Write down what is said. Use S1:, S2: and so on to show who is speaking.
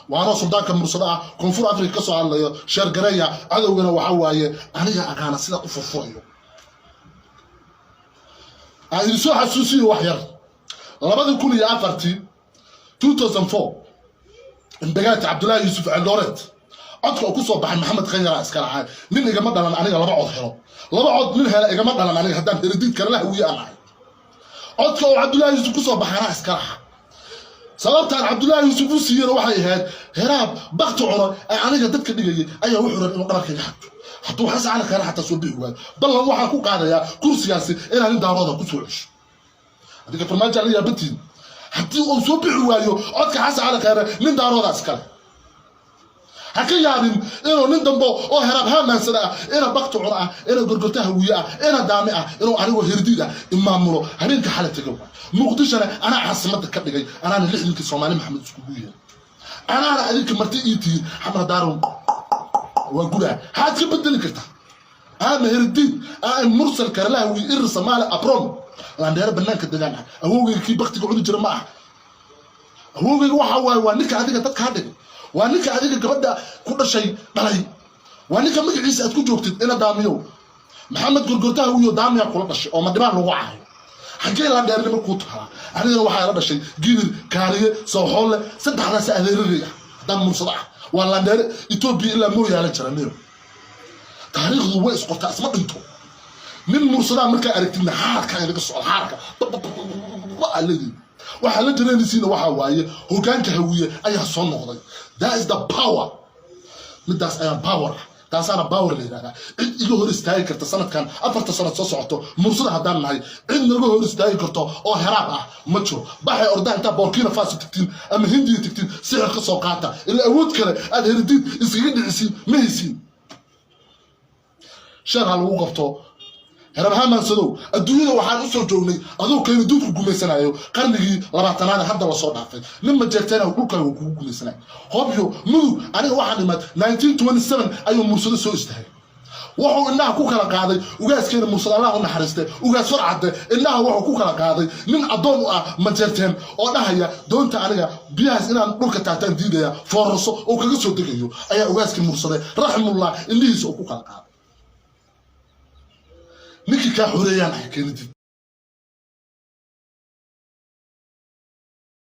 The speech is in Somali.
S1: وانا سلطان كمرصدا كونفور افريقيا كسو هادلايو شير غريا عدوغنا waxa waaye aniga aqaana sida u furfurayo ay soo xasuusiyo wax yar 2004 indagaati Abdullah Yusuf Aldoret codka ku soo baxay Maxamed Khayra askar ahaan nin igama dhalan aniga laba cod helo laba cod nin hela igama dhalan aniga hadaan heredid kala la hawiye aan codka Abdullah Yusuf ku soo baxay askar ahaan sababtan Abdullah Yusuf u siiyay waxay ahayd heraab baqti cuno ay aniga dadka dhigay ayaa wuxuu rabay inuu dhabarka xaqo hadduu xasan ala khayr hatta soo bixi waayo ballan waxa ku qaadaya kursigaasi inaan daarooda ku soo cesho adiga farmaajo aliya batiin haddii uu soo bixi waayo codka xasan ala khayr nin daarooda iskale haka yaabin inuu nin dambo oo heraab haamansada ina baqti cuno ina gorgorta hawiye ina daami inuu anigu herdida imaamulo habeenka xalata gaw مقدشنا أنا عاصمتك كبدي أنا اللي الصومالي محمد سكوبية أنا عليك مرتي إيتي حمد دارون وأقولها هات كبدل كرتا أنا هرديد أنا مرسل كرلا ويرسل مال أبرم لأن يا رب الناس كدجانا هو كي بختي قعود جرماح هو وحوا وانك هذيك تكهدك وانك هذيك كبدا كل شيء بلاي وانك ما عيسى تكون جوكت أنا داميو محمد قرقرته هو دامي كل شيء أو ما دماغ لوعه حكي لنا دارنا مكوتها أنا واحد ربنا شيء جيل كاريه صحول صدق على سأل الرجع دم مصدع ولا دار يتوبي إلا مو على جرمير تاريخ هو إسقاط اسمه أنتو من مرصدع مركا أركتنا حركة يعني قصة حركة الذي وحلا جرنا نسينا وحوايه هو كان كهوية أي حصان نقضي that is the power من das I am power taas ana power leeyahay cid iga hor istaagi karta sanadkan 4 sano soo socoto mursada hadaan nahay cid naga hor istaagi karto oo heraab ma jiro baxay ordaanta Burkina Faso tigtiin ama Hindiya tigtiin sicir ka soo qaata ila awood kale aad heridid isaga dhicisi ma haysin shar hal uu qabto heraab haamansado adduunyada waxaan u soo joognay adoo kale duudku gumeysanayo qarnigii 20aad hadda la soo dhaafay nin ma jeertana dhulka uu ku gumeysanayo hobyo mudug aniga waxaan imad 1927 ayuu mursado soo istaagay wuxuu inaa ku kala qaaday ugaaskeena mursado Allah u naxariistay ugaas farcade inaa wuxuu ku kala qaaday nin adoon u ma jeerteen oo dhahaya doonta aniga biyaas inaan dhulka taataan diidaya foorso oo kaga soo degayo ayaa ugaaskii mursade raximullah indihiisa ku kala qaaday نيكي كحوريان حكينتي